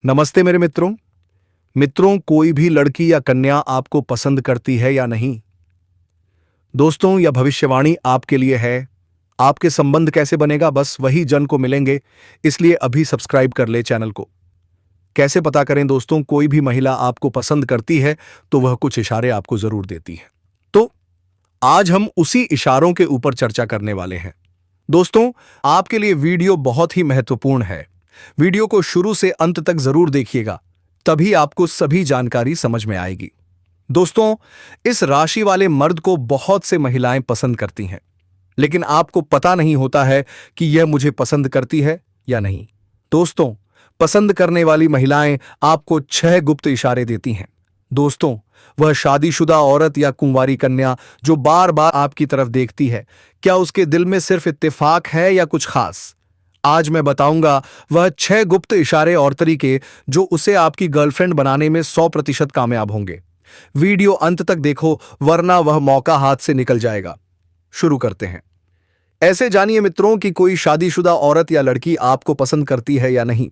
नमस्ते मेरे मित्रों। कोई भी लड़की या कन्या आपको पसंद करती है या नहीं? दोस्तों, यह भविष्यवाणी आपके लिए है। आपके संबंध कैसे बनेगा, बस वही जन को मिलेंगे। इसलिए अभी सब्सक्राइब कर ले चैनल को। कैसे पता करें दोस्तों, कोई भी महिला आपको पसंद करती है तो वह कुछ इशारे आपको जरूर देती है। तो आज हम उसी इशारों के ऊपर चर्चा करने वाले हैं। दोस्तों, आपके लिए वीडियो बहुत ही महत्वपूर्ण है। वीडियो को शुरू से अंत तक जरूर देखिएगा, तभी आपको सभी जानकारी समझ में आएगी। दोस्तों, इस राशि वाले मर्द को बहुत से महिलाएं पसंद करती हैं, लेकिन आपको पता नहीं होता है कि यह मुझे पसंद करती है या नहीं। दोस्तों, पसंद करने वाली महिलाएं आपको 6 गुप्त इशारे देती हैं। दोस्तों, वह शादीशुदा औरत या कुंवारी कन्या जो बार बार आपकी तरफ देखती है, क्या उसके दिल में सिर्फ इत्तेफाक है या कुछ खास? आज मैं बताऊंगा वह 6 गुप्त इशारे और तरीके जो उसे आपकी गर्लफ्रेंड बनाने में 100% कामयाब होंगे। वीडियो अंत तक देखो, वरना वह मौका हाथ से निकल जाएगा। शुरू करते हैं। ऐसे जानिए मित्रों कि कोई शादीशुदा औरत या लड़की आपको पसंद करती है या नहीं।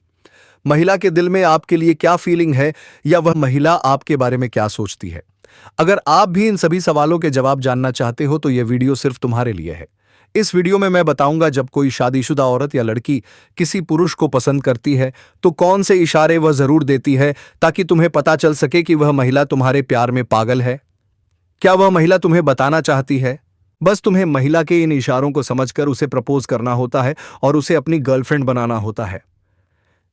महिला के दिल में आपके लिए क्या फीलिंग है, या वह महिला आपके बारे में क्या सोचती है। अगर आप भी इन सभी सवालों के जवाब जानना चाहते हो तो यह वीडियो सिर्फ तुम्हारे लिए है। इस वीडियो में मैं बताऊंगा जब कोई शादीशुदा औरत या लड़की किसी पुरुष को पसंद करती है तो कौन से इशारे वह जरूर देती है, ताकि तुम्हें पता चल सके कि वह महिला तुम्हारे प्यार में पागल है। क्या वह महिला तुम्हें बताना चाहती है? बस तुम्हें महिला के इन इशारों को समझकर उसे प्रपोज करना होता है और उसे अपनी गर्लफ्रेंड बनाना होता है।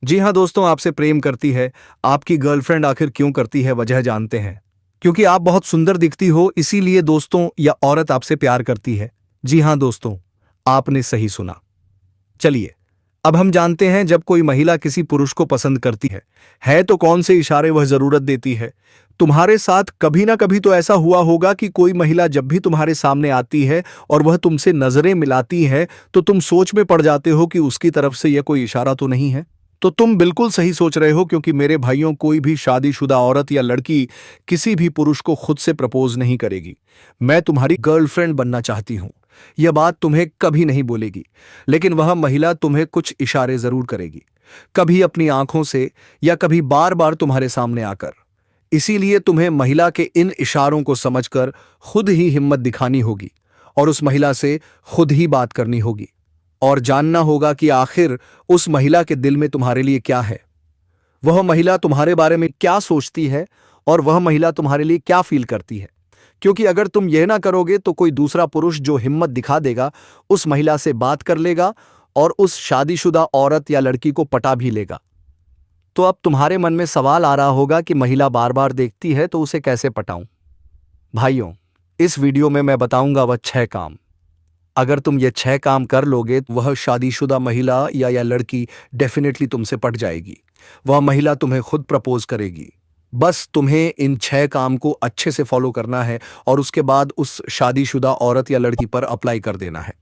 जी हां दोस्तों, आपसे प्रेम करती है। आपकी गर्लफ्रेंड आखिर क्यों करती है, वजह जानते हैं। क्योंकि आप बहुत सुंदर दिखती हो, इसीलिए दोस्तों या औरत आपसे प्यार करती है। जी हां दोस्तों, आपने सही सुना। चलिए, अब हम जानते हैं जब कोई महिला किसी पुरुष को पसंद करती है तो कौन से इशारे वह जरूरत देती है। तुम्हारे साथ कभी ना कभी तो ऐसा हुआ होगा कि कोई महिला जब भी तुम्हारे सामने आती है और वह तुमसे नजरें मिलाती है तो तुम सोच में पड़ जाते हो कि उसकी तरफ से यह कोई इशारा तो नहीं है। तो तुम बिल्कुल सही सोच रहे हो, क्योंकि मेरे भाइयों, कोई भी शादीशुदा औरत या लड़की किसी भी पुरुष को खुद से प्रपोज नहीं करेगी। मैं तुम्हारी गर्लफ्रेंड बनना चाहती हूं, यह बात तुम्हें कभी नहीं बोलेगी, लेकिन वह महिला तुम्हें कुछ इशारे जरूर करेगी, कभी अपनी आंखों से या कभी बार बार तुम्हारे सामने आकर। इसीलिए तुम्हें महिला के इन इशारों को समझकर खुद ही हिम्मत दिखानी होगी और उस महिला से खुद ही बात करनी होगी और जानना होगा कि आखिर उस महिला के दिल में तुम्हारे लिए क्या है, वह महिला तुम्हारे बारे में क्या सोचती है और वह महिला तुम्हारे लिए क्या फील करती है। क्योंकि अगर तुम यह ना करोगे तो कोई दूसरा पुरुष जो हिम्मत दिखा देगा उस महिला से बात कर लेगा और उस शादीशुदा औरत या लड़की को पटा भी लेगा। तो अब तुम्हारे मन में सवाल आ रहा होगा कि महिला बार बार देखती है तो उसे कैसे पटाऊं। भाइयों, इस वीडियो में मैं बताऊंगा वह 6 काम। अगर तुम ये 6 काम कर लोगे तो वह शादीशुदा महिला या लड़की डेफिनेटली तुमसे पट जाएगी। वह महिला तुम्हें खुद प्रपोज करेगी। बस तुम्हें इन 6 काम को अच्छे से फॉलो करना है और उसके बाद उस शादीशुदा औरत या लड़की पर अप्लाई कर देना है।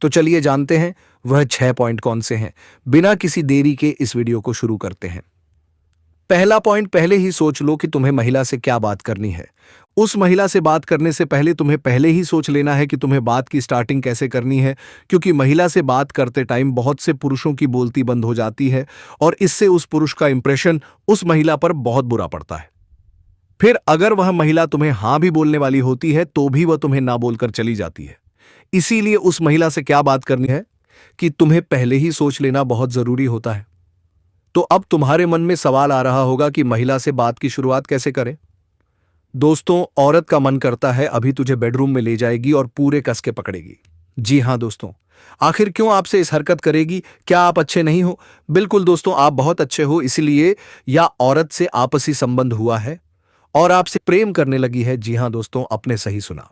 तो चलिए जानते हैं वह 6 पॉइंट कौन से हैं। बिना किसी देरी के इस वीडियो को शुरू करते हैं। पहला पॉइंट, पहले ही सोच लो कि तुम्हें महिला से क्या बात करनी है। उस महिला से बात करने से पहले तुम्हें पहले ही सोच लेना है कि तुम्हें बात की स्टार्टिंग कैसे करनी है, क्योंकि महिला से बात करते टाइम बहुत से पुरुषों की बोलती बंद हो जाती है और इससे उस पुरुष का इंप्रेशन उस महिला पर बहुत बुरा पड़ता है। फिर अगर वह महिला तुम्हें हाँ भी बोलने वाली होती है तो भी वह तुम्हें ना बोलकर चली जाती है। इसीलिए उस महिला से क्या बात करनी है कि तुम्हें पहले ही सोच लेना बहुत जरूरी होता है। तो अब तुम्हारे मन में सवाल आ रहा होगा कि महिला से बात की शुरुआत कैसे करें। दोस्तों, औरत का मन करता है अभी तुझे बेडरूम में ले जाएगी और पूरे कस के पकड़ेगी। जी हां दोस्तों, आखिर क्यों आपसे इस हरकत करेगी? क्या आप अच्छे नहीं हो? बिल्कुल दोस्तों, आप बहुत अच्छे हो, इसलिए या औरत से आपसी संबंध हुआ है और आपसे प्रेम करने लगी है। जी हां दोस्तों, आपने सही सुना।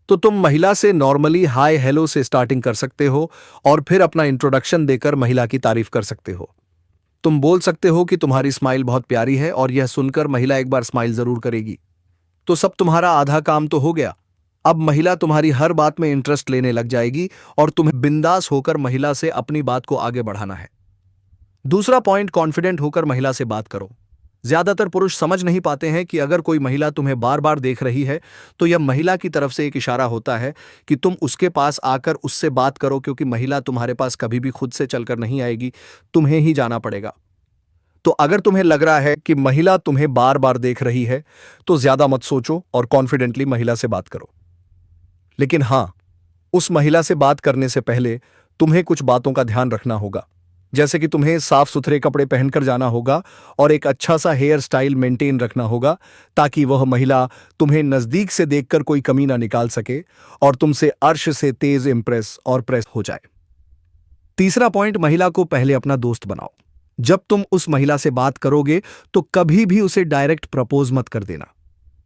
तो तुम महिला से नॉर्मली हाय हेलो से स्टार्टिंग कर सकते हो और फिर अपना इंट्रोडक्शन देकर महिला की तारीफ कर सकते हो। तुम बोल सकते हो कि तुम्हारी स्माइल बहुत प्यारी है और यह सुनकर महिला एक बार स्माइल जरूर करेगी। तो सब तुम्हारा आधा काम तो हो गया। अब महिला तुम्हारी हर बात में इंटरेस्ट लेने लग जाएगी और तुम्हें बिंदास होकर महिला से अपनी बात को आगे बढ़ाना है। दूसरा पॉइंट, कॉन्फिडेंट होकर महिला से बात करो। ज्यादातर पुरुष समझ नहीं पाते हैं कि अगर कोई महिला तुम्हें बार बार देख रही है तो यह महिला की तरफ से एक इशारा होता है कि तुम उसके पास आकर उससे बात करो, क्योंकि महिला तुम्हारे पास कभी भी खुद से चलकर नहीं आएगी, तुम्हें ही जाना पड़ेगा। तो अगर तुम्हें लग रहा है कि महिला तुम्हें बार बार देख रही है तो ज्यादा मत सोचो और कॉन्फिडेंटली महिला से बात करो। लेकिन हां, उस महिला से बात करने से पहले तुम्हें कुछ बातों का ध्यान रखना होगा, जैसे कि तुम्हें साफ सुथरे कपड़े पहनकर जाना होगा और एक अच्छा सा हेयर स्टाइल मेंटेन रखना होगा, ताकि वह महिला तुम्हें नजदीक से देखकर कोई कमी ना निकाल सके और तुमसे अर्श से तेज इंप्रेस और प्रेस हो जाए। तीसरा पॉइंट, महिला को पहले अपना दोस्त बनाओ। जब तुम उस महिला से बात करोगे तो कभी भी उसे डायरेक्ट प्रपोज मत कर देना।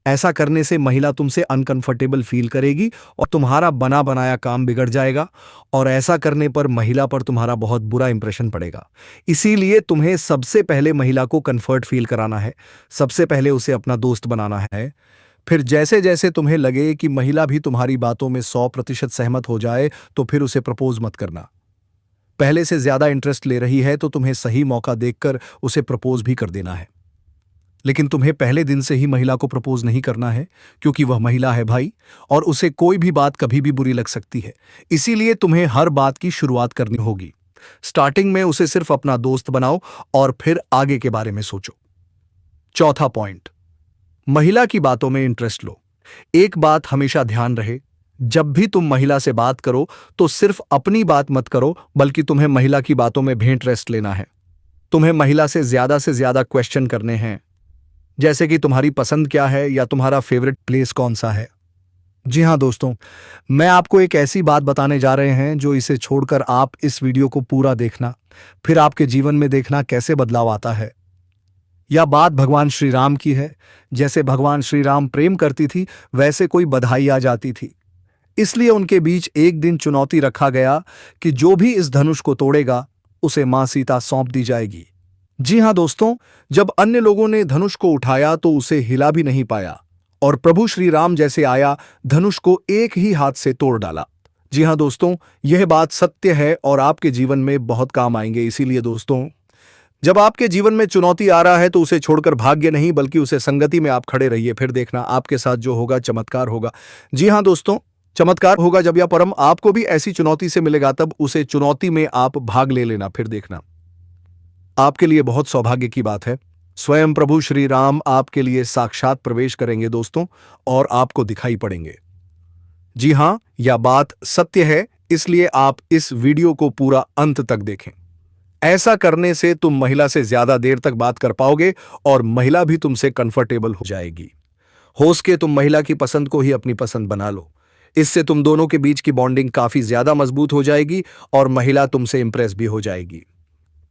ऐसा करने से महिला तुमसे अनकंफर्टेबल फील करेगी और तुम्हारा बना बनाया काम बिगड़ जाएगा, और ऐसा करने पर महिला पर तुम्हारा बहुत बुरा इंप्रेशन पड़ेगा। इसीलिए तुम्हें सबसे पहले महिला को कंफर्ट फील कराना है, सबसे पहले उसे अपना दोस्त बनाना है। फिर जैसे जैसे तुम्हें लगे कि महिला भी तुम्हारी बातों में 100% सहमत हो जाए तो फिर उसे प्रपोज मत करना। पहले से ज्यादा इंटरेस्ट ले रही है तो तुम्हें सही मौका देखकर उसे प्रपोज भी कर देना है। लेकिन तुम्हें पहले दिन से ही महिला को प्रपोज नहीं करना है, क्योंकि वह महिला है भाई, और उसे कोई भी बात कभी भी बुरी लग सकती है। इसीलिए तुम्हें हर बात की शुरुआत करनी होगी। स्टार्टिंग में उसे सिर्फ अपना दोस्त बनाओ और फिर आगे के बारे में सोचो। चौथा पॉइंट, महिला की बातों में इंटरेस्ट लो। एक बात हमेशा ध्यान रहे, जब भी तुम महिला से बात करो तो सिर्फ अपनी बात मत करो, बल्कि तुम्हें महिला की बातों में भी इंटरेस्ट लेना है। तुम्हें महिला से ज्यादा क्वेश्चन करने हैं, जैसे कि तुम्हारी पसंद क्या है या तुम्हारा फेवरेट प्लेस कौन सा है। जी हां दोस्तों, मैं आपको एक ऐसी बात बताने जा रहे हैं जो इसे छोड़कर आप इस वीडियो को पूरा देखना, फिर आपके जीवन में देखना कैसे बदलाव आता है। यह बात भगवान श्री राम की है। जैसे भगवान श्री राम प्रेम करती थी, वैसे कोई बधाई आ जाती थी। इसलिए उनके बीच एक दिन चुनौती रखा गया कि जो भी इस धनुष को तोड़ेगा उसे मां सीता सौंप दी जाएगी। जी हां दोस्तों, जब अन्य लोगों ने धनुष को उठाया तो उसे हिला भी नहीं पाया, और प्रभु श्री राम जैसे आया, धनुष को एक ही हाथ से तोड़ डाला। जी हां दोस्तों, यह बात सत्य है और आपके जीवन में बहुत काम आएंगे। इसीलिए दोस्तों, जब आपके जीवन में चुनौती आ रहा है तो उसे छोड़कर भाग्य नहीं, बल्कि उसे संगति में आप खड़े रहिए। फिर देखना आपके साथ जो होगा चमत्कार होगा। जी हां दोस्तों, चमत्कार होगा जब यह परम आपको भी ऐसी चुनौती से मिलेगा, तब उसे चुनौती में आप भाग ले लेना। फिर देखना आपके लिए बहुत सौभाग्य की बात है। स्वयं प्रभु श्री राम आपके लिए साक्षात प्रवेश करेंगे दोस्तों, और आपको दिखाई पड़ेंगे। जी हां, यह बात सत्य है, इसलिए आप इस वीडियो को पूरा अंत तक देखें। ऐसा करने से तुम महिला से ज्यादा देर तक बात कर पाओगे और महिला भी तुमसे कंफर्टेबल हो जाएगी। हो सके तुम महिला की पसंद को ही अपनी पसंद बना लो। इससे तुम दोनों के बीच की बॉन्डिंग काफी ज्यादा मजबूत हो जाएगी और महिला तुमसे इंप्रेस भी हो जाएगी।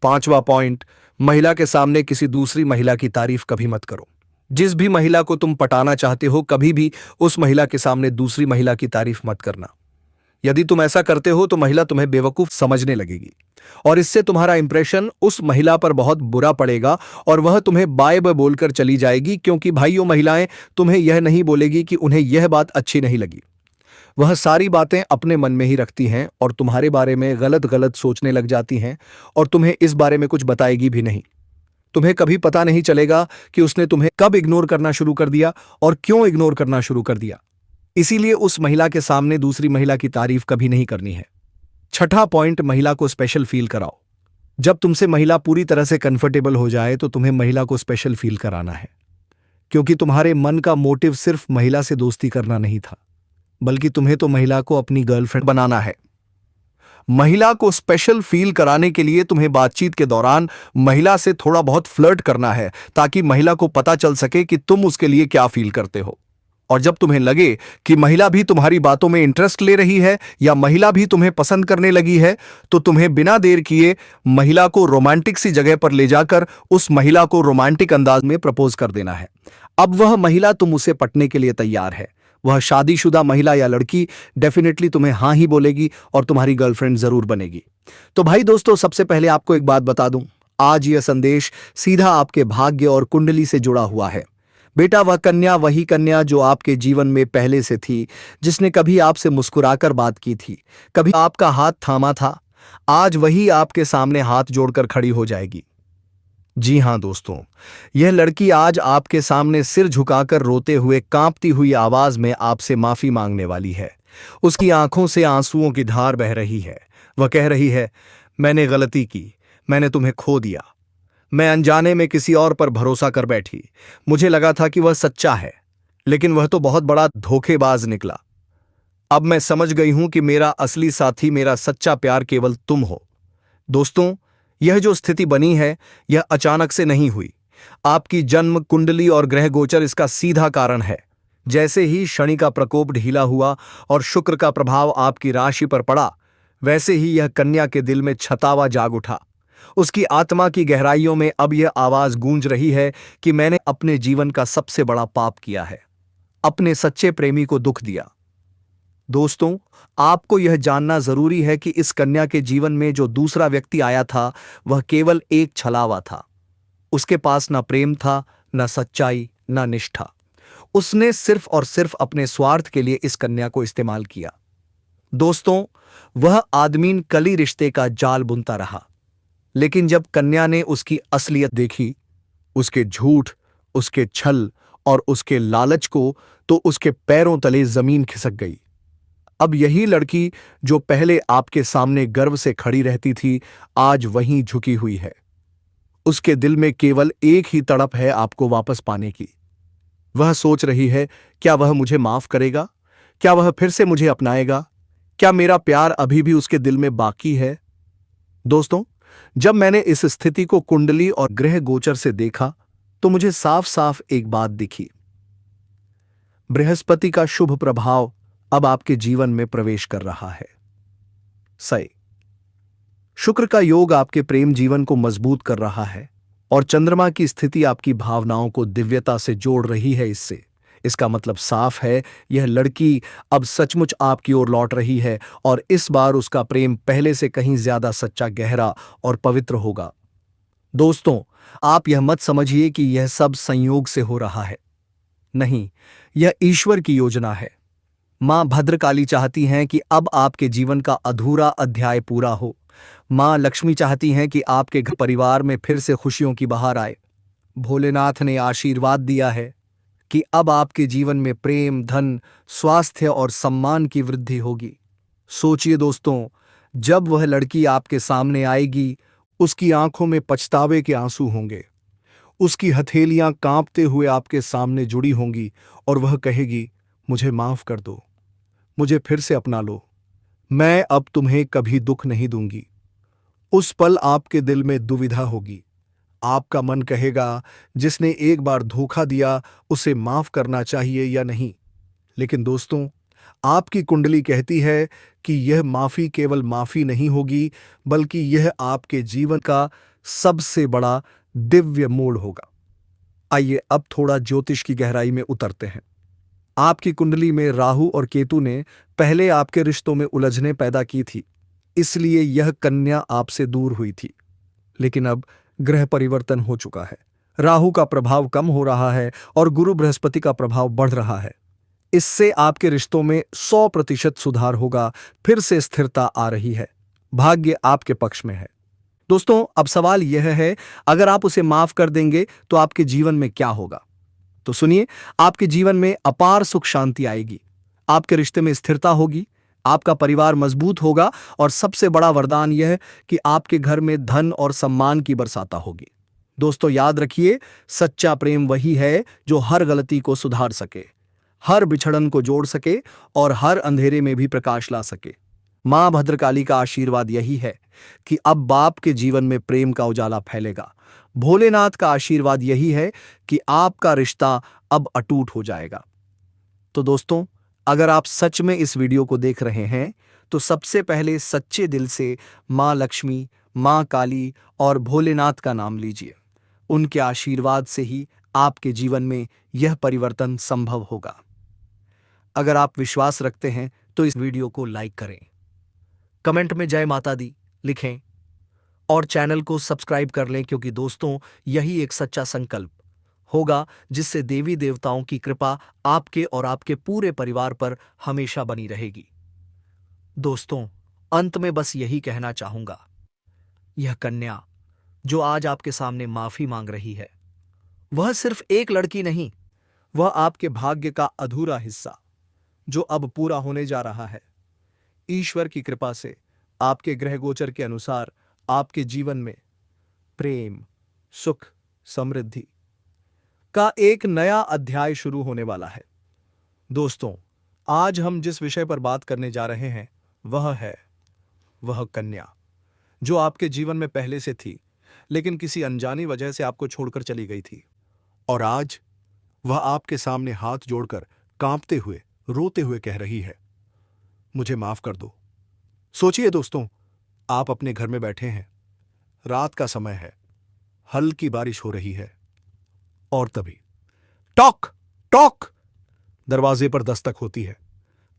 पांचवा पॉइंट, महिला के सामने किसी दूसरी महिला की तारीफ कभी मत करो। जिस भी महिला को तुम पटाना चाहते हो, कभी भी उस महिला के सामने दूसरी महिला की तारीफ मत करना। यदि तुम ऐसा करते हो तो महिला तुम्हें बेवकूफ समझने लगेगी और इससे तुम्हारा इंप्रेशन उस महिला पर बहुत बुरा पड़ेगा और वह तुम्हें बाय बाय बोलकर चली जाएगी, क्योंकि भाइयों, महिलाएं तुम्हें यह नहीं बोलेगी कि उन्हें यह बात अच्छी नहीं लगी। वह सारी बातें अपने मन में ही रखती हैं और तुम्हारे बारे में गलत गलत सोचने लग जाती हैं, और तुम्हें इस बारे में कुछ बताएगी भी नहीं। तुम्हें कभी पता नहीं चलेगा कि उसने तुम्हें कब इग्नोर करना शुरू कर दिया और क्यों इग्नोर करना शुरू कर दिया। इसीलिए उस महिला के सामने दूसरी महिला की तारीफ कभी नहीं करनी है। छठा पॉइंट, महिला को स्पेशल फील कराओ। जब तुमसे महिला पूरी तरह से कंफर्टेबल हो जाए तो तुम्हें महिला को स्पेशल फील कराना है, क्योंकि तुम्हारे मन का मोटिव सिर्फ महिला से दोस्ती करना नहीं था, बल्कि तुम्हें तो महिला को अपनी गर्लफ्रेंड बनाना है। महिला को स्पेशल फील कराने के लिए तुम्हें बातचीत के दौरान महिला से थोड़ा बहुत फ्लर्ट करना है, ताकि महिला को पता चल सके कि तुम उसके लिए क्या फील करते हो। और जब तुम्हें लगे कि महिला भी तुम्हारी बातों में इंटरेस्ट ले रही है या महिला भी तुम्हें पसंद करने लगी है, तो तुम्हें बिना देर किए महिला को रोमांटिक सी जगह पर ले जाकर उस महिला को रोमांटिक अंदाज में प्रपोज कर देना है। अब वह महिला तुम उसे पटने के लिए तैयार है। वह शादीशुदा महिला या लड़की डेफिनेटली तुम्हें हाँ ही बोलेगी और तुम्हारी गर्लफ्रेंड जरूर बनेगी। तो भाई दोस्तों, सबसे पहले आपको एक बात बता दूं, आज यह संदेश सीधा आपके भाग्य और कुंडली से जुड़ा हुआ है। बेटा, वह कन्या वही कन्या जो आपके जीवन में पहले से थी, जिसने कभी आपसे मुस्कुराकर बात की थी, कभी आपका हाथ थामा था, आज वही आपके सामने हाथ जोड़कर खड़ी हो जाएगी। जी हां दोस्तों, यह लड़की आज आपके सामने सिर झुकाकर रोते हुए कांपती हुई आवाज में आपसे माफी मांगने वाली है। उसकी आंखों से आंसुओं की धार बह रही है। वह कह रही है, मैंने गलती की, मैंने तुम्हें खो दिया, मैं अनजाने में किसी और पर भरोसा कर बैठी। मुझे लगा था कि वह सच्चा है, लेकिन वह तो बहुत बड़ा धोखेबाज निकला। अब मैं समझ गई हूं कि मेरा असली साथी, मेरा सच्चा प्यार केवल तुम हो। दोस्तों, यह जो स्थिति बनी है, यह अचानक से नहीं हुई। आपकी जन्म कुंडली और ग्रह गोचर इसका सीधा कारण है। जैसे ही शनि का प्रकोप ढीला हुआ और शुक्र का प्रभाव आपकी राशि पर पड़ा, वैसे ही यह कन्या के दिल में छतावा जाग उठा। उसकी आत्मा की गहराइयों में अब यह आवाज गूंज रही है कि मैंने अपने जीवन का सबसे बड़ा पाप किया है, अपने सच्चे प्रेमी को दुख दिया। दोस्तों, आपको यह जानना जरूरी है कि इस कन्या के जीवन में जो दूसरा व्यक्ति आया था, वह केवल एक छलावा था। उसके पास ना प्रेम था, ना सच्चाई, ना निष्ठा। उसने सिर्फ और सिर्फ अपने स्वार्थ के लिए इस कन्या को इस्तेमाल किया। दोस्तों, वह आदमी कली रिश्ते का जाल बुनता रहा, लेकिन जब कन्या ने उसकी असलियत देखी, उसके झूठ, उसके छल और उसके लालच को, तो उसके पैरों तले जमीन खिसक गई। अब यही लड़की जो पहले आपके सामने गर्व से खड़ी रहती थी, आज वहीं झुकी हुई है। उसके दिल में केवल एक ही तड़प है आपको वापस पाने की। वह सोच रही है, क्या वह मुझे माफ करेगा? क्या वह फिर से मुझे अपनाएगा? क्या मेरा प्यार अभी भी उसके दिल में बाकी है? दोस्तों, जब मैंने इस स्थिति को कुंडली और ग्रह गोचर से देखा, तो मुझे साफ साफ एक बात दिखी। बृहस्पति का शुभ प्रभाव अब आपके जीवन में प्रवेश कर रहा है। सही। शुक्र का योग आपके प्रेम जीवन को मजबूत कर रहा है और चंद्रमा की स्थिति आपकी भावनाओं को दिव्यता से जोड़ रही है। इसका मतलब साफ है, यह लड़की अब सचमुच आपकी ओर लौट रही है और इस बार उसका प्रेम पहले से कहीं ज्यादा सच्चा, गहरा और पवित्र होगा। दोस्तों, आप यह मत समझिए कि यह सब संयोग से हो रहा है। नहीं, यह ईश्वर की योजना है। मां भद्रकाली चाहती हैं कि अब आपके जीवन का अधूरा अध्याय पूरा हो। मां लक्ष्मी चाहती हैं कि आपके घर परिवार में फिर से खुशियों की बहार आए। भोलेनाथ ने आशीर्वाद दिया है कि अब आपके जीवन में प्रेम, धन, स्वास्थ्य और सम्मान की वृद्धि होगी। सोचिए दोस्तों, जब वह लड़की आपके सामने आएगी, उसकी आंखों में पछतावे के आंसू होंगे। उसकी हथेलियां कांपते हुए आपके सामने जुड़ी होंगी और वह कहेगी, मुझे माफ कर दो, मुझे फिर से अपना लो, मैं अब तुम्हें कभी दुख नहीं दूंगी। उस पल आपके दिल में दुविधा होगी। आपका मन कहेगा, जिसने एक बार धोखा दिया उसे माफ करना चाहिए या नहीं। लेकिन दोस्तों, आपकी कुंडली कहती है कि यह माफी केवल माफी नहीं होगी, बल्कि यह आपके जीवन का सबसे बड़ा दिव्य मोड़ होगा। आइए अब थोड़ा ज्योतिष की गहराई में उतरते हैं। आपकी कुंडली में राहु और केतु ने पहले आपके रिश्तों में उलझने पैदा की थी, इसलिए यह कन्या आपसे दूर हुई थी। लेकिन अब ग्रह परिवर्तन हो चुका है। राहु का प्रभाव कम हो रहा है और गुरु बृहस्पति का प्रभाव बढ़ रहा है। इससे आपके रिश्तों में 100% सुधार होगा। फिर से स्थिरता आ रही है। भाग्य आपके पक्ष में है। दोस्तों, अब सवाल यह है, अगर आप उसे माफ कर देंगे तो आपके जीवन में क्या होगा? तो सुनिए, आपके जीवन में अपार सुख शांति आएगी, आपके रिश्ते में स्थिरता होगी, आपका परिवार मजबूत होगा और सबसे बड़ा वरदान यह है कि आपके घर में धन और सम्मान की बरसाता होगी। दोस्तों, याद रखिए, सच्चा प्रेम वही है जो हर गलती को सुधार सके, हर बिछड़न को जोड़ सके और हर अंधेरे में भी प्रकाश ला सके। मां भद्रकाली का आशीर्वाद यही है कि अब बाप के जीवन में प्रेम का उजाला फैलेगा। भोलेनाथ का आशीर्वाद यही है कि आपका रिश्ता अब अटूट हो जाएगा। तो दोस्तों, अगर आप सच में इस वीडियो को देख रहे हैं, तो सबसे पहले सच्चे दिल से मां लक्ष्मी, मां काली और भोलेनाथ का नाम लीजिए। उनके आशीर्वाद से ही आपके जीवन में यह परिवर्तन संभव होगा। अगर आप विश्वास रखते हैं तो इस वीडियो को लाइक करें, कमेंट में जय माता दी लिखें और चैनल को सब्सक्राइब कर लें, क्योंकि दोस्तों, यही एक सच्चा संकल्प होगा जिससे देवी देवताओं की कृपा आपके और आपके पूरे परिवार पर हमेशा बनी रहेगी। दोस्तों, अंत में बस यही कहना चाहूंगा, यह कन्या जो आज आपके सामने माफी मांग रही है, वह सिर्फ एक लड़की नहीं, वह आपके भाग्य का अधूरा हिस्सा जो अब पूरा होने जा रहा है। ईश्वर की कृपा से आपके ग्रह गोचर के अनुसार आपके जीवन में प्रेम, सुख, समृद्धि का एक नया अध्याय शुरू होने वाला है। दोस्तों, आज हम जिस विषय पर बात करने जा रहे हैं वह कन्या, जो आपके जीवन में पहले से थी, लेकिन किसी अनजानी वजह से आपको छोड़कर चली गई थी। और आज वह आपके सामने हाथ जोड़कर कांपते हुए, रोते हुए कह रही है, मुझे माफ कर दो। सोचिए दोस्तों, आप अपने घर में बैठे हैं, रात का समय है, हल्की बारिश हो रही है, और तभी टॉक टॉक दरवाजे पर दस्तक होती है।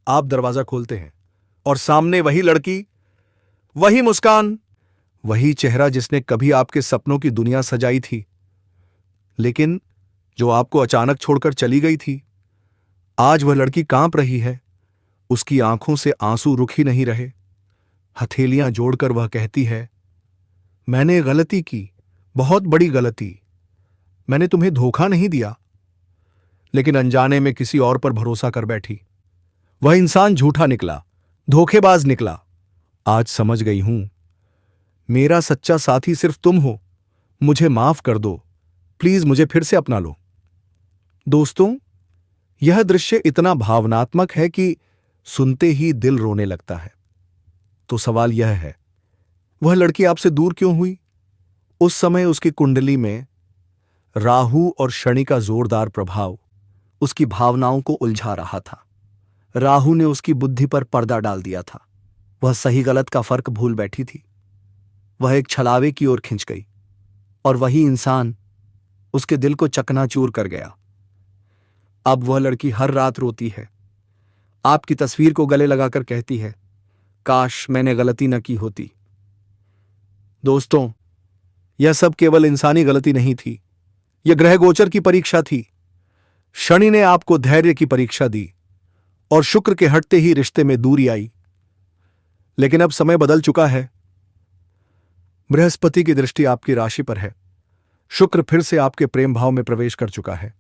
आप दरवाजा खोलते हैं और सामने वही लड़की, वही मुस्कान, वही चेहरा जिसने कभी आपके सपनों की दुनिया सजाई थी, लेकिन जो आपको अचानक छोड़कर चली गई थी। आज वह लड़की कांप रही है, उसकी आंखों से आंसू रुक ही नहीं रहे। हथेलियां जोड़कर वह कहती है, मैंने गलती की, बहुत बड़ी गलती। मैंने तुम्हें धोखा नहीं दिया, लेकिन अनजाने में किसी और पर भरोसा कर बैठी। वह इंसान झूठा निकला, धोखेबाज निकला। आज समझ गई हूं, मेरा सच्चा साथी सिर्फ तुम हो। मुझे माफ कर दो, प्लीज मुझे फिर से अपना लो। दोस्तों, यह दृश्य इतना भावनात्मक है कि सुनते ही दिल रोने लगता है। तो सवाल यह है, वह लड़की आपसे दूर क्यों हुई? उस समय उसकी कुंडली में राहु और शनि का जोरदार प्रभाव उसकी भावनाओं को उलझा रहा था। राहु ने उसकी बुद्धि पर पर्दा डाल दिया था। वह सही गलत का फर्क भूल बैठी थी। वह एक छलावे की ओर खिंच गई, और वही इंसान उसके दिल को चकनाचूर कर गया। अब वह लड़की हर रात रोती है, आपकी तस्वीर को गले लगाकर कहती है, काश मैंने गलती न की होती। दोस्तों, यह सब केवल इंसानी गलती नहीं थी, यह ग्रह गोचर की परीक्षा थी। शनि ने आपको धैर्य की परीक्षा दी, और शुक्र के हटते ही रिश्ते में दूरी आई। लेकिन अब समय बदल चुका है। बृहस्पति की दृष्टि आपकी राशि पर है। शुक्र फिर से आपके प्रेम भाव में प्रवेश कर चुका है।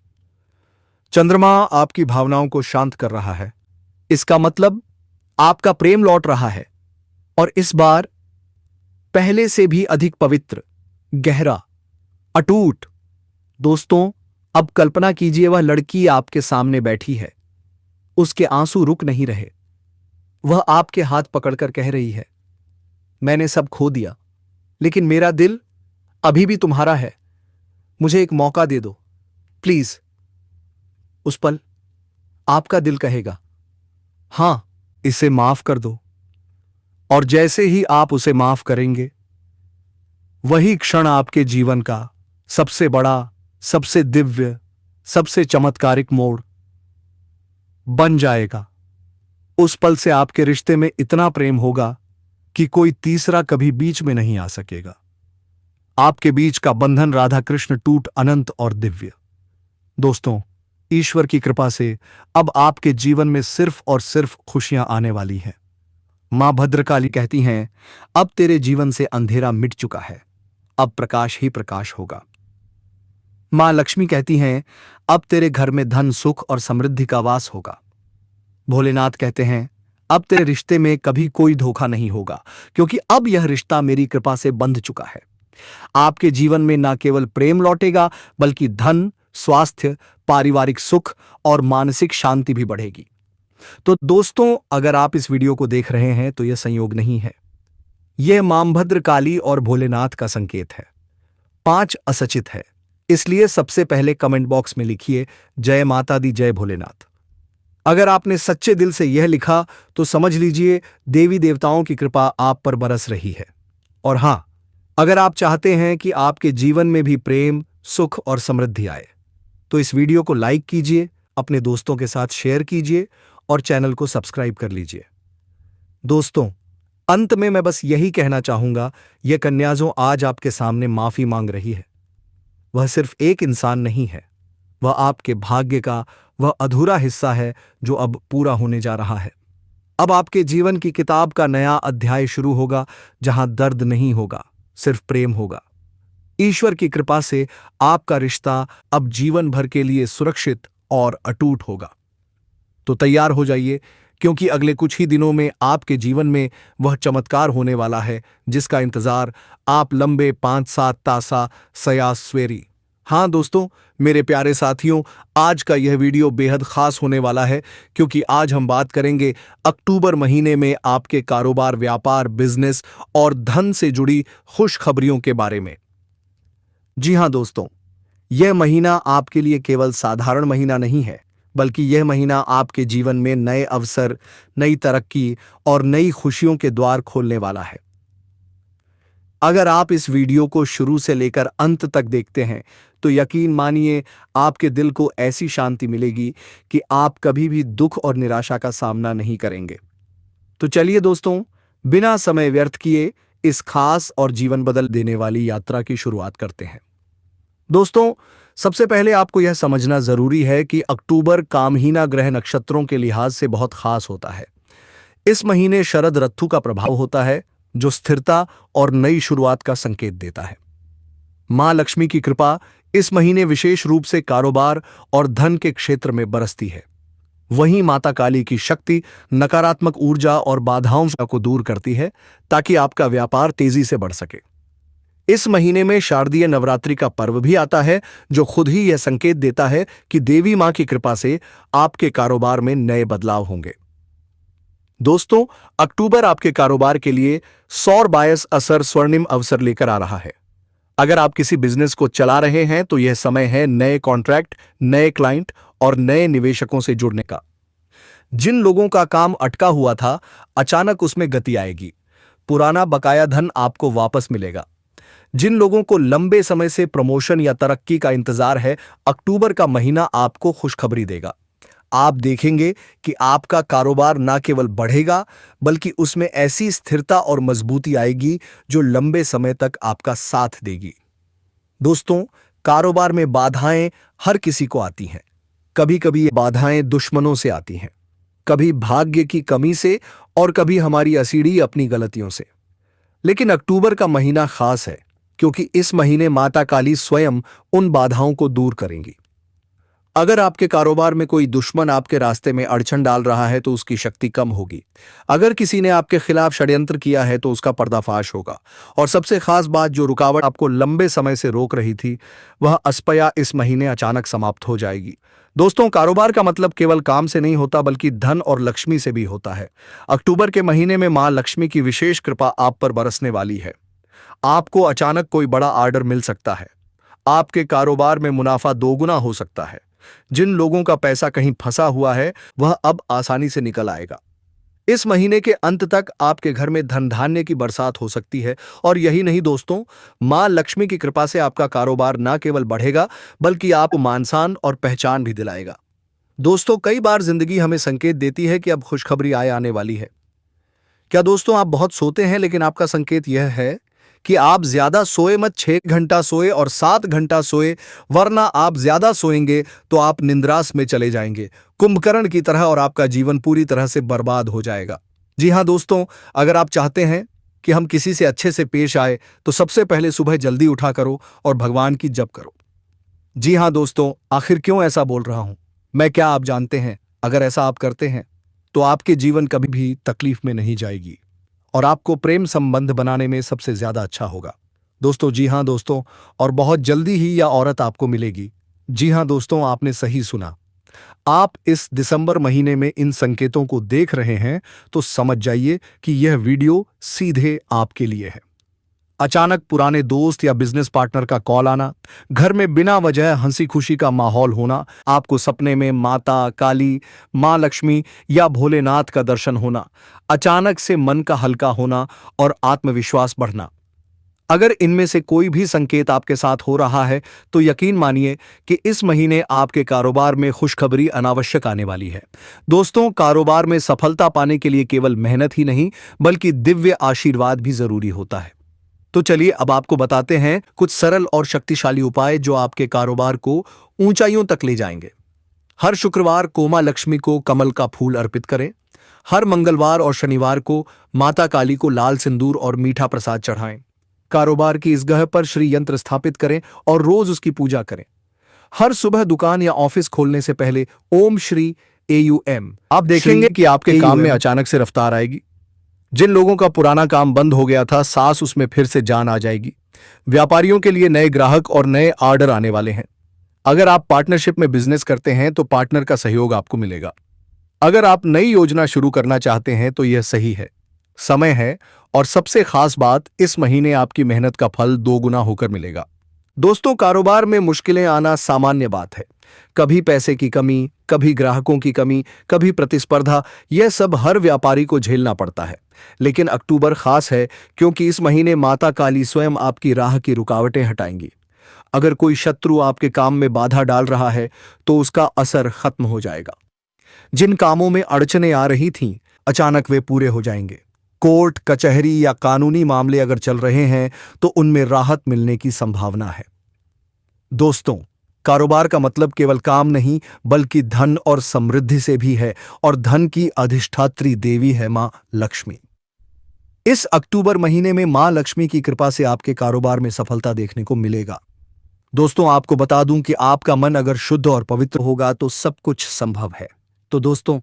चंद्रमा आपकी भावनाओं को शांत कर रहा है। इसका मतलब आपका प्रेम लौट रहा है, और इस बार पहले से भी अधिक पवित्र, गहरा, अटूट। दोस्तों, अब कल्पना कीजिए, वह लड़की आपके सामने बैठी है। उसके आंसू रुक नहीं रहे। वह आपके हाथ पकड़कर कह रही है, मैंने सब खो दिया, लेकिन मेरा दिल अभी भी तुम्हारा है। मुझे एक मौका दे दो, प्लीज। उस पल आपका दिल कहेगा, हां, इसे माफ कर दो। और जैसे ही आप उसे माफ करेंगे, वही क्षण आपके जीवन का सबसे बड़ा, सबसे दिव्य, सबसे चमत्कारिक मोड़ बन जाएगा। उस पल से आपके रिश्ते में इतना प्रेम होगा कि कोई तीसरा कभी बीच में नहीं आ सकेगा। आपके बीच का बंधन राधा कृष्ण टूट अनंत और दिव्य। दोस्तों, ईश्वर की कृपा से अब आपके जीवन में सिर्फ और सिर्फ खुशियां आने वाली हैं। मां भद्रकाली कहती हैं, अब तेरे जीवन से अंधेरा मिट चुका है, अब प्रकाश ही प्रकाश होगा। मां लक्ष्मी कहती हैं, अब तेरे घर में धन, सुख और समृद्धि का वास होगा। भोलेनाथ कहते हैं, अब तेरे रिश्ते में कभी कोई धोखा नहीं होगा, क्योंकि अब यह रिश्ता मेरी कृपा से बंध चुका है। आपके जीवन में न केवल प्रेम लौटेगा, बल्कि धन, स्वास्थ्य, पारिवारिक सुख और मानसिक शांति भी बढ़ेगी। तो दोस्तों, अगर आप इस वीडियो को देख रहे हैं तो यह संयोग नहीं है, यह मां भद्रकाली और भोलेनाथ का संकेत है। 5 असचित है, इसलिए सबसे पहले कमेंट बॉक्स में लिखिए, जय माता दी, जय भोलेनाथ। अगर आपने सच्चे दिल से यह लिखा तो समझ लीजिए देवी देवताओं की कृपा आप पर बरस रही है। और हां, अगर आप चाहते हैं कि आपके जीवन में भी प्रेम, सुख और समृद्धि आए, तो इस वीडियो को लाइक कीजिए, अपने दोस्तों के साथ शेयर कीजिए और चैनल को सब्सक्राइब कर लीजिए। दोस्तों, अंत में मैं बस यही कहना चाहूंगा, यह कन्या जो आज आपके सामने माफी मांग रही है, वह सिर्फ एक इंसान नहीं है, वह आपके भाग्य का वह अधूरा हिस्सा है जो अब पूरा होने जा रहा है। अब आपके जीवन की किताब का नया अध्याय शुरू होगा, जहां दर्द नहीं होगा, सिर्फ प्रेम होगा। ईश्वर की कृपा से आपका रिश्ता अब जीवन भर के लिए सुरक्षित और अटूट होगा। तो तैयार हो जाइए, क्योंकि अगले कुछ ही दिनों में आपके जीवन में वह चमत्कार होने वाला है जिसका इंतजार आप लंबे 5-7 तासा सयासवेरी। हाँ दोस्तों, मेरे प्यारे साथियों, आज का यह वीडियो बेहद खास होने वाला है क्योंकि आज हम बात करेंगे अक्टूबर महीने में आपके कारोबार, व्यापार, बिजनेस और धन से जुड़ी खुशखबरियों के बारे में। जी हाँ दोस्तों, यह महीना आपके लिए केवल साधारण महीना नहीं है, बल्कि यह महीना आपके जीवन में नए अवसर, नई तरक्की और नई खुशियों के द्वार खोलने वाला है। अगर आप इस वीडियो को शुरू से लेकर अंत तक देखते हैं तो यकीन मानिए आपके दिल को ऐसी शांति मिलेगी कि आप कभी भी दुख और निराशा का सामना नहीं करेंगे। तो चलिए दोस्तों, बिना समय व्यर्थ किए इस खास और जीवन बदल देने वाली यात्रा की शुरुआत करते हैं। दोस्तों, सबसे पहले आपको यह समझना जरूरी है कि अक्टूबर कामहीना ग्रह नक्षत्रों के लिहाज से बहुत खास होता है। इस महीने शरद ऋतु का प्रभाव होता है जो स्थिरता और नई शुरुआत का संकेत देता है। मां लक्ष्मी की कृपा इस महीने विशेष रूप से कारोबार और धन के क्षेत्र में बरसती है। वहीं माता काली की शक्ति नकारात्मक ऊर्जा और बाधाओं को दूर करती है ताकि आपका व्यापार तेजी से बढ़ सके। इस महीने में शारदीय नवरात्रि का पर्व भी आता है जो खुद ही यह संकेत देता है कि देवी मां की कृपा से आपके कारोबार में नए बदलाव होंगे। दोस्तों, अक्टूबर आपके कारोबार के लिए सौर बायस असर स्वर्णिम अवसर लेकर आ रहा है। अगर आप किसी बिजनेस को चला रहे हैं तो यह समय है नए कॉन्ट्रैक्ट, नए क्लाइंट और नए निवेशकों से जुड़ने का। जिन लोगों का काम अटका हुआ था, अचानक उसमें गति आएगी। पुराना बकाया धन आपको वापस मिलेगा। जिन लोगों को लंबे समय से प्रमोशन या तरक्की का इंतजार है, अक्टूबर का महीना आपको खुशखबरी देगा। आप देखेंगे कि आपका कारोबार न केवल बढ़ेगा बल्कि उसमें ऐसी स्थिरता और मजबूती आएगी जो लंबे समय तक आपका साथ देगी। दोस्तों, कारोबार में बाधाएं हर किसी को आती हैं। कभी कभी ये बाधाएं दुश्मनों से आती हैं, कभी भाग्य की कमी से और कभी हमारी असीड़ी अपनी गलतियों से। लेकिन अक्टूबर का महीना खास है क्योंकि इस महीने माता काली स्वयं उन बाधाओं को दूर करेंगी। अगर आपके कारोबार में कोई दुश्मन आपके रास्ते में अड़चन डाल रहा है तो उसकी शक्ति कम होगी। अगर किसी ने आपके खिलाफ षड्यंत्र किया है तो उसका पर्दाफाश होगा। और सबसे खास बात, जो रुकावट आपको लंबे समय से रोक रही थी, वह अस्पया इस महीने अचानक समाप्त हो जाएगी। दोस्तों, कारोबार का मतलब केवल काम से नहीं होता बल्कि धन और लक्ष्मी से भी होता है। अक्टूबर के महीने में मां लक्ष्मी की विशेष कृपा आप पर बरसने वाली है। आपको अचानक कोई बड़ा ऑर्डर मिल सकता है। आपके कारोबार में मुनाफा दोगुना हो सकता है। जिन लोगों का पैसा कहीं फंसा हुआ है वह अब आसानी से निकल आएगा। इस महीने के अंत तक आपके घर में धन धान्य की बरसात हो सकती है। और यही नहीं दोस्तों, मां लक्ष्मी की कृपा से आपका कारोबार न केवल बढ़ेगा बल्कि आपको मान-सम्मान और पहचान भी दिलाएगा। दोस्तों, कई बार जिंदगी हमें संकेत देती है कि अब खुशखबरी आने वाली है। क्या दोस्तों आप बहुत सोते हैं, लेकिन आपका संकेत यह है कि आप ज्यादा सोए मत। 6 घंटा सोए और 7 घंटा सोए, वरना आप ज्यादा सोएंगे तो आप निंद्रास में चले जाएंगे, कुंभकर्ण की तरह, और आपका जीवन पूरी तरह से बर्बाद हो जाएगा। जी हाँ दोस्तों, अगर आप चाहते हैं कि हम किसी से अच्छे से पेश आए तो सबसे पहले सुबह जल्दी उठा करो और भगवान की जप करो। जी हाँ दोस्तों, आखिर क्यों ऐसा बोल रहा हूं मैं, क्या आप जानते हैं? अगर ऐसा आप करते हैं तो आपके जीवन कभी भी तकलीफ में नहीं जाएगी और आपको प्रेम संबंध बनाने में सबसे ज्यादा अच्छा होगा। दोस्तों, जी हाँ दोस्तों, और बहुत जल्दी ही यह औरत आपको मिलेगी। जी हाँ दोस्तों, आपने सही सुना। आप इस दिसंबर महीने में इन संकेतों को देख रहे हैं तो समझ जाइए कि यह वीडियो सीधे आपके लिए है। अचानक पुराने दोस्त या बिजनेस पार्टनर का कॉल आना, घर में बिना वजह हंसी खुशी का माहौल होना, आपको सपने में माता काली, मां लक्ष्मी या भोलेनाथ का दर्शन होना, अचानक से मन का हल्का होना और आत्मविश्वास बढ़ना। अगर इनमें से कोई भी संकेत आपके साथ हो रहा है तो यकीन मानिए कि इस महीने आपके कारोबार में खुशखबरी अनावश्यक आने वाली है। दोस्तों, कारोबार में सफलता पाने के लिए केवल मेहनत ही नहीं बल्कि दिव्य आशीर्वाद भी जरूरी होता है। तो चलिए अब आपको बताते हैं कुछ सरल और शक्तिशाली उपाय जो आपके कारोबार को ऊंचाइयों तक ले जाएंगे। हर शुक्रवार को मां लक्ष्मी को कमल का फूल अर्पित करें। हर मंगलवार और शनिवार को माता काली को लाल सिंदूर और मीठा प्रसाद चढ़ाएं। कारोबार की इस जगह पर श्री यंत्र स्थापित करें और रोज उसकी पूजा करें। हर सुबह दुकान या ऑफिस खोलने से पहले ओम श्री AUM। आप देखेंगे कि आपके काम में अचानक से रफ्तार आएगी। जिन लोगों का पुराना काम बंद हो गया था, सांस उसमें फिर से जान आ जाएगी। व्यापारियों के लिए नए ग्राहक और नए ऑर्डर आने वाले हैं। अगर आप पार्टनरशिप में बिजनेस करते हैं तो पार्टनर का सहयोग आपको मिलेगा। अगर आप नई योजना शुरू करना चाहते हैं तो यह सही है, समय है। और सबसे खास बात, इस महीने आपकी मेहनत का फल 2 गुना होकर मिलेगा। दोस्तों, कारोबार में मुश्किलें आना सामान्य बात है। कभी पैसे की कमी, कभी ग्राहकों की कमी, कभी प्रतिस्पर्धा, यह सब हर व्यापारी को झेलना पड़ता है। लेकिन अक्टूबर खास है क्योंकि इस महीने माता काली स्वयं आपकी राह की रुकावटें हटाएंगी। अगर कोई शत्रु आपके काम में बाधा डाल रहा है तो उसका असर खत्म हो जाएगा। जिन कामों में अड़चनें आ रही थीं, अचानक वे पूरे हो जाएंगे। कोर्ट कचहरी या कानूनी मामले अगर चल रहे हैं तो उनमें राहत मिलने की संभावना है। दोस्तों, कारोबार का मतलब केवल काम नहीं बल्कि धन और समृद्धि से भी है, और धन की अधिष्ठात्री देवी है मां लक्ष्मी। इस अक्टूबर महीने में मां लक्ष्मी की कृपा से आपके कारोबार में सफलता देखने को मिलेगा। दोस्तों, आपको बता दूं कि आपका मन अगर शुद्ध और पवित्र होगा तो सब कुछ संभव है। तो दोस्तों,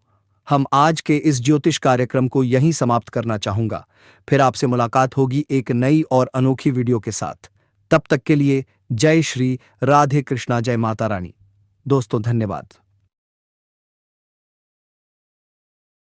हम आज के इस ज्योतिष कार्यक्रम को यहीं समाप्त करना चाहूंगा। फिर आपसे मुलाकात होगी एक नई और अनोखी वीडियो के साथ। तब तक के लिए जय श्री राधे कृष्णा, जय माता रानी। दोस्तों, धन्यवाद।